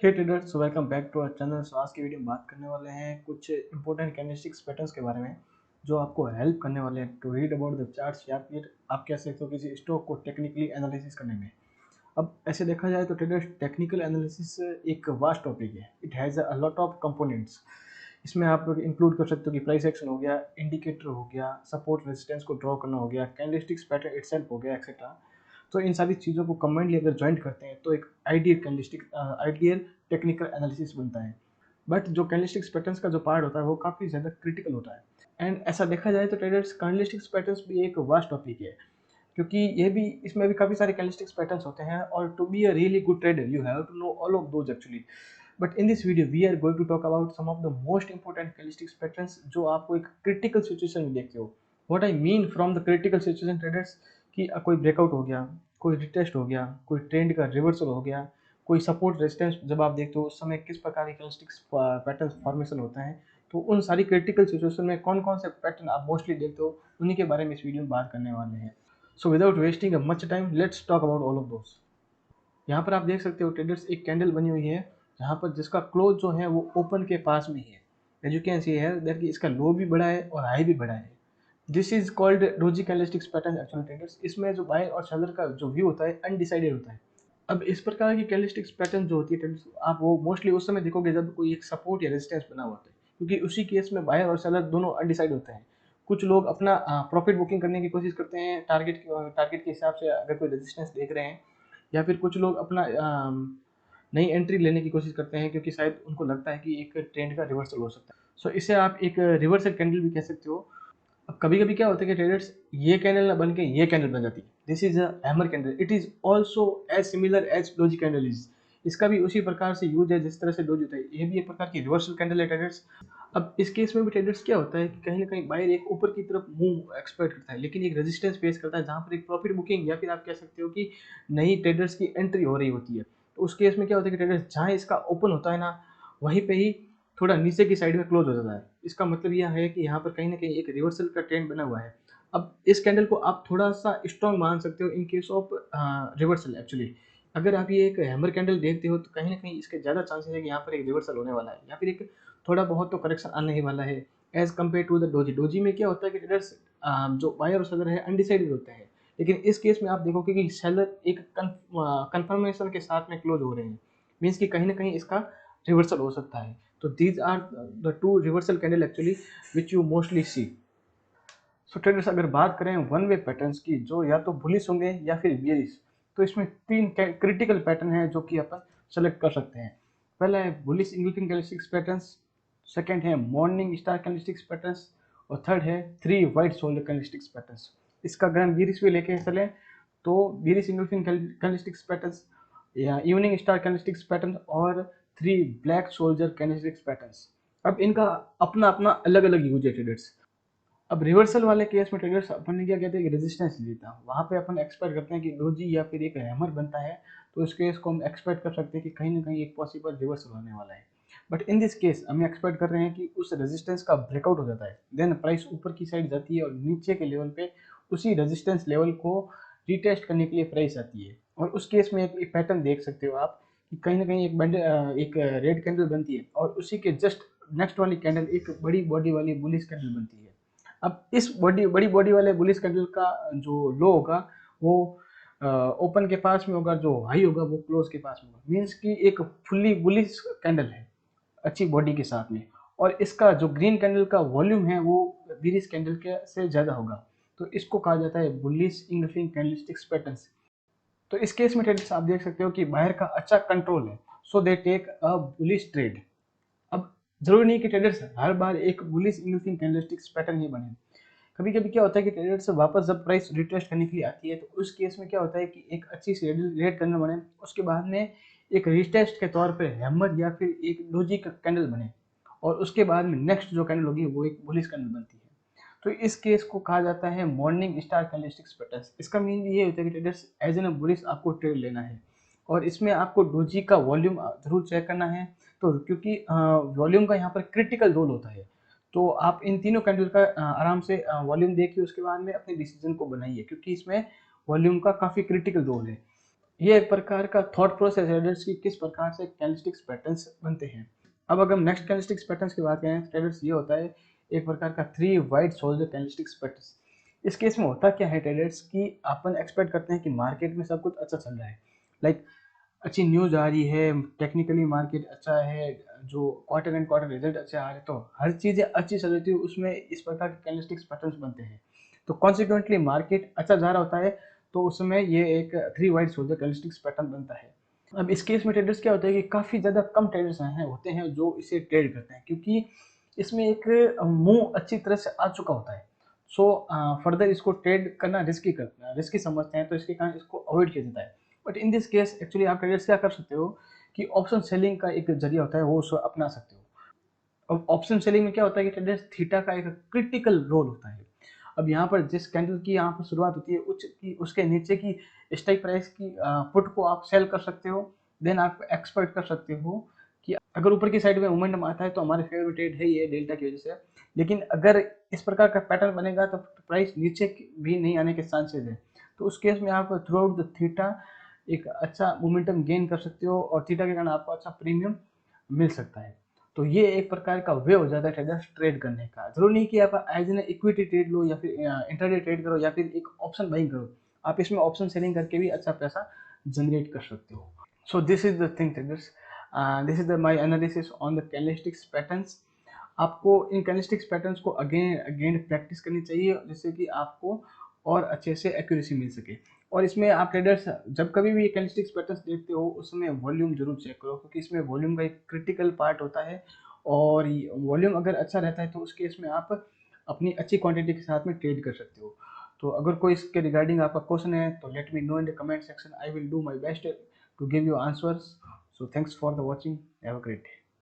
Hey traders, welcome back to our channel. So आज की video में बात करने वाले हैं कुछ इंपॉर्टेंट कैंडलस्टिक्स पैटर्न्स के बारे में जो आपको हेल्प करने वाले हैं to read about the charts या फिर आप कह सकते हो किसी स्टॉक को टेक्निकली एनालिसिस करने में। अब ऐसे देखा जाए तो ट्रेडर्स टेक्निकल एनालिसिस एक वास्ट टॉपिक है। It has a lot of components. इसमें आप इंक्लूड कर सकते हो कि प्राइस एक्शन हो गया, इंडिकेटर हो गया, सपोर्ट रेजिस्टेंस को ड्रॉ करना हो गया, कैंडलस्टिक्स पैटर्न इटसेल्फ हो गया, एक्सेट्रा। तो इन सारी चीज़ों को कंबाइंडली अगर ज्वाइंट करते हैं तो एक आइडियल टेक्निकल एनालिसिस बनता है। बट जो कैंडलस्टिक्स पैटर्न्स का जो पार्ट होता है वो काफ़ी ज़्यादा क्रिटिकल होता है। एंड ऐसा देखा जाए तो ट्रेडर्स कैंडलस्टिक्स पैटर्न्स भी एक वास्ट टॉपिक है, क्योंकि ये भी इसमें भी काफ़ी सारे कैंडलस्टिक्स पैटर्न्स होते हैं और to be a really good trader you have to know all of those actually. But in this video we are going to talk about some of the most important candlesticks patterns जो आपको एक critical situation में देखते हो। What I mean from the critical situation traders, कि कोई breakout हो गया, कोई रिटेस्ट हो गया, कोई ट्रेंड का रिवर्सल हो गया, कोई सपोर्ट रेजिस्टेंस जब आप देखते हो उस समय किस प्रकार के कैंडलस्टिक्स पैटर्न फॉर्मेशन होता है। तो उन सारी क्रिटिकल सिचुएशन में कौन कौन से पैटर्न आप मोस्टली देखते हो उन्हीं के बारे में इस वीडियो में बात करने वाले हैं। So without wasting much time let's talk about all of those. यहाँ पर आप देख सकते हो ट्रेडर्स एक कैंडल बनी हुई है जहाँ पर जिसका क्लोज जो है वो ओपन के पास में ही है। एज यू कैन सी है दैट कि इसका लो भी बड़ा है और हाई भी बड़ा है। This is called doji candlesticks pattern actually traders. इसमें जो बाय और सेलर का जो व्यू होता है अनडिसाइडेड होता है। अब इस प्रकार की कैंडलस्टिक्स पैटर्न जो होती है ट्रेडर्स, आप वो मोस्टली उस समय देखोगे जब कोई एक सपोर्ट या रेजिस्टेंस बना हुआ होता है, क्योंकि उसी केस में बायर और सेलर दोनों अनडिसाइड होते हैं। कुछ लोग अपना प्रॉफिट बुकिंग करने की कोशिश करते हैं टारगेट के हिसाब से, अगर कोई रेजिस्टेंस देख रहे हैं, या फिर कुछ लोग अपना नई एंट्री लेने की कोशिश करते हैं क्योंकि शायद उनको लगता है कि एक ट्रेंड का रिवर्सल हो सकता है। सो इसे आप एक रिवर्सल कैंडल भी कह सकते हो। अब कभी कभी क्या होता है कि ट्रेडर्स ये कैंडल ना बन के ये कैंडल बन जाती है। This is a hammer candle. It is also as similar as doji candle is. इसका भी उसी प्रकार से यूज है जिस तरह से डोजी होता है। ये भी एक प्रकार की रिवर्सल कैंडल है ट्रेडर्स। अब इस केस में भी ट्रेडर्स क्या होता है कि कहीं ना कहीं बायर एक ऊपर की तरफ मूव एक्सपेक्ट करता है, लेकिन एक रेजिस्टेंस फेस करता है जहां पर एक प्रॉफिट बुकिंग या फिर आप कह सकते हो कि नई ट्रेडर्स की एंट्री हो रही होती है। तो उस केस में क्या होता है कि ट्रेडर्स जहां इसका ओपन होता है ना, वहीं पे ही थोड़ा नीचे की साइड में क्लोज हो जाता है। इसका मतलब यह है कि यहाँ पर कहीं ना कहीं एक रिवर्सल का ट्रेंड बना हुआ है। अब इस कैंडल को आप थोड़ा सा स्ट्रॉन्ग मान सकते हो in case of reversal actually. अगर आप ये एक हैमर कैंडल देखते हो तो कहीं ना कहीं इसके ज़्यादा चांसेस है कि यहाँ पर एक रिवर्सल होने वाला है या फिर एक थोड़ा बहुत तो करेक्शन आने ही वाला है। As compare to the doji. Doji में क्या होता है कि ट्रेडर्स जो बायर और सेलर है अनडिसाइडेड होते हैं, लेकिन इस केस में आप देखोगे कि सेलर एक कंफर्मेशन के साथ में क्लोज हो रहे हैं। मीन्स कि कहीं ना कहीं इसका रिवर्सल हो सकता है। तो these are the two reversal candle actually which you mostly see. So traders अगर बात करें वन वे पैटर्न्स की जो या तो बुलिश होंगे या फिर बियरिश, तो इसमें तीन क्रिटिकल पैटर्न है जो कि अपन सेलेक्ट कर सकते हैं। पहला है bullish engulfing candlesticks patterns, second है मॉर्निंग स्टार कैंडलस्टिक्स पैटर्न्स, और थर्ड है three white shoulder candlesticks patterns. इसका अगर हम बियरिश पे लेके चलें तो बियरिश इंगल्फिंग कैंडलस्टिक्स पैटर्न्स या इवनिंग स्टार कैंडलस्टिक्स पैटर्न और three black soldier candlesticks patterns. अब इनका अपना अपना अलग अलग यूज है ट्रेडर्स। अब रिवर्सल वाले केस में ट्रेडर्स अपन ने क्या कहते हैं कि रेजिस्टेंस लेता है, वहाँ पे अपन एक्सपेक्ट करते हैं कि डोजी या फिर एक हैमर बनता है। तो इस केस को हम एक्सपेक्ट कर सकते हैं कि कहीं ना कहीं एक पॉसिबल रिवर्सल होने वाला है। बट इन दिस केस हम एक्सपेक्ट कर रहे हैं कि उस रेजिस्टेंस का ब्रेकआउट हो जाता है, देन प्राइस ऊपर की साइड जाती है और नीचे के लेवल पे उसी रेजिस्टेंस लेवल को रिटेस्ट करने के लिए प्राइस आती है। और उस केस में एक पैटर्न देख सकते हो आप कि कहीं ना कहीं एक रेड कैंडल बनती है और उसी के जस्ट नेक्स्ट वाली कैंडल एक बड़ी बॉडी वाली बुलिश कैंडल बनती है। अब इस बड़ी बॉडी वाले बुलिश कैंडल का जो लो होगा वो ओपन के पास में होगा, जो हाई होगा वो क्लोज के पास में होगा। मीन्स कि एक फुल्ली बुलिश कैंडल है अच्छी बॉडी के साथ में। और इसका जो ग्रीन कैंडल का वॉल्यूम है वो बियरिश कैंडल के से ज़्यादा होगा। तो इसको कहा जाता है बुलिश इंगल्फिंग कैंडलस्टिक्स पैटर्न्स। तो इस केस में ट्रेडर्स आप देख सकते हो कि बाहर का अच्छा कंट्रोल है, so they take a bullish trade. अब जरूरी नहीं कि ट्रेडर्स हर बार एक बुलिश इंगल्फिंग कैंडलस्टिक्स पैटर्न ही बने। कभी कभी क्या होता है कि ट्रेडर्स वापस जब प्राइस रिटेस्ट करने के लिए आती है तो उस केस में क्या होता है कि एक अच्छी सी रेड कैंडल बने, उसके बाद में एक रिटेस्ट के तौर पे हैमर या फिर एक डोजी का कैंडल बने, और उसके बाद में नेक्स्ट जो कैंडल होगी वो एक बुलिश कैंडल बनती है। तो इस केस को कहा जाता है मॉर्निंग स्टार कैंडलस्टिक्स पैटर्न। इसका मीन ये होता है कि ट्रेडर्स एज एन बुलिश आपको ट्रेड लेना है और इसमें आपको डोजी का वॉल्यूम जरूर चेक करना है। तो क्योंकि वॉल्यूम का यहाँ पर क्रिटिकल रोल होता है, तो आप इन तीनों कैंडल का आराम से वॉल्यूम देखिए, उसके बाद में अपने डिसीजन को बनाइए, क्योंकि इसमें वॉल्यूम का काफ़ी क्रिटिकल रोल है। ये एक प्रकार का थॉट प्रोसेस है ट्रेडर्स की, किस प्रकार से कैंडलस्टिक्स पैटर्न्स बनते हैं। अब अगर हम नेक्स्ट कैंडलस्टिक्स पैटर्न्स की बात करें, ट्रेडर्स ये होता है एक प्रकार का 3 वाइड शोल्डर कैंडलस्टिक्स पैटर्न्स। इस केस में होता क्या है ट्रेडर्स की, अपन एक्सपेक्ट करते हैं कि मार्केट में सब कुछ अच्छा चल रहा है, लाइक अच्छी न्यूज आ रही है, टेक्निकली मार्केट अच्छा है, जो क्वार्टर एंड क्वार्टर रिजल्ट अच्छे आ रहे हैं, तो हर चीज़ें अच्छी चल रही थी, उसमें इस प्रकार के कैंडलस्टिक्स पैटर्न्स बनते हैं। तो कॉन्सिक्वेंटली मार्केट अच्छा जा रहा होता है, तो उसमें ये एक 3 वाइड शोल्डर कैंडलस्टिक्स पैटर्न बनता है। अब इस केस में ट्रेडर्स क्या होता है कि काफ़ी ज़्यादा कम ट्रेडर्स हैं होते हैं जो इसे ट्रेड करते हैं, क्योंकि इसमें एक मूव अच्छी तरह से आ चुका होता है। सो फर्दर इसको ट्रेड करना रिस्की समझते हैं, तो इसके कारण इसको अवॉइड किया जाता है। But in this case actually आप ट्रेडर्स क्या कर सकते हो कि ऑप्शन सेलिंग का एक जरिया होता है, वो उसको अपना सकते हो। अब ऑप्शन सेलिंग में क्या होता है कि ट्रेडर्स थीटा का एक क्रिटिकल रोल होता है। अब यहाँ पर जिस कैंडल की यहाँ पर शुरुआत होती है उसके नीचे की स्ट्राइक प्राइस की पुट को आप सेल कर सकते हो। देन आप एक्सपेक्ट कर सकते हो कि अगर ऊपर की साइड में मोमेंटम आता है तो हमारे फेवरेट ट्रेड है ये डेल्टा की वजह से। लेकिन अगर इस प्रकार का पैटर्न बनेगा तो प्राइस नीचे भी नहीं आने के चांसेस है। तो उस केस में आप थ्रू आउट द थीटा एक अच्छा मोमेंटम गेन कर सकते हो और थीटा के कारण आपको अच्छा प्रीमियम मिल सकता है। तो ये एक प्रकार का वे हो जाता है ट्रेडर्स ट्रेड करने का। जरूरी नहीं कि आप एज एन इक्विटी ट्रेड लो या फिर इंटरडे ट्रेड करो या फिर एक ऑप्शन बाइंग करो, आप इसमें ऑप्शन सेलिंग करके भी अच्छा पैसा जनरेट कर सकते हो। So this is the thing traders, this is the my analysis on the candlesticks patterns. आपको इन कैंडलस्टिक्स पैटर्न्स को अगेन अगेन प्रैक्टिस करनी चाहिए, जिससे कि आपको और अच्छे से एक्यूरेसी मिल सके। और इसमें आप ट्रेडर्स जब कभी भी ये कैंडलस्टिक्स पैटर्न्स देखते हो उसमें वॉल्यूम जरूर चेक करो, क्योंकि इसमें वॉल्यूम का एक क्रिटिकल पार्ट होता है। और वॉल्यूम अगर अच्छा रहता है तो उस केस में आप अपनी अच्छी क्वांटिटी के साथ में ट्रेड कर सकते हो। तो अगर कोई इसके रिगार्डिंग आपका क्वेश्चन है तो let me know in the comment section, I will do my best to give you answers. So thanks for the watching, have a great day.